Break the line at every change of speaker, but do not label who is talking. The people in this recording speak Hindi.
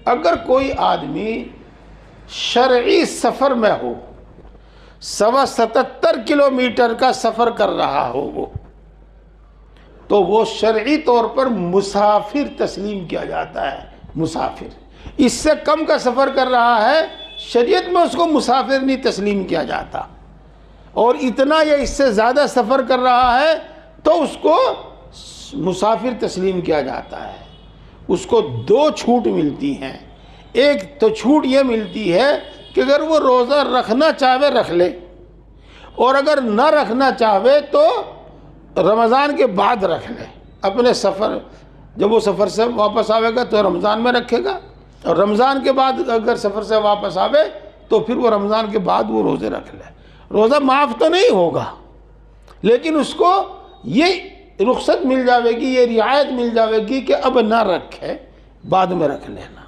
अगर कोई आदमी शरई सफ़र में हो, 77 किलोमीटर का सफ़र कर रहा हो वो, तो वो शरई तौर पर मुसाफिर तस्लीम किया जाता है। मुसाफिर इससे कम का सफ़र कर रहा है, शरीयत में उसको मुसाफिर नहीं तस्लीम किया जाता। और इतना या इससे ज़्यादा सफ़र कर रहा है तो उसको मुसाफिर तस्लीम किया जाता है। उसको दो छूट मिलती हैं। एक तो छूट ये मिलती है कि अगर वो रोज़ा रखना चाहे रख ले, और अगर ना रखना चाहे तो रमज़ान के बाद रख ले। अपने सफ़र, जब वो सफ़र से वापस आवेगा तो रमज़ान में रखेगा, और रमज़ान के बाद अगर सफ़र से वापस आवे तो फिर वो रमज़ान के बाद वो रोज़े रख ले। रोज़ा माफ़ तो नहीं होगा, लेकिन उसको ये रुख्सत मिल जाएगी, ये रियायत मिल जाएगी कि अब ना रखे, बाद में रख लेना।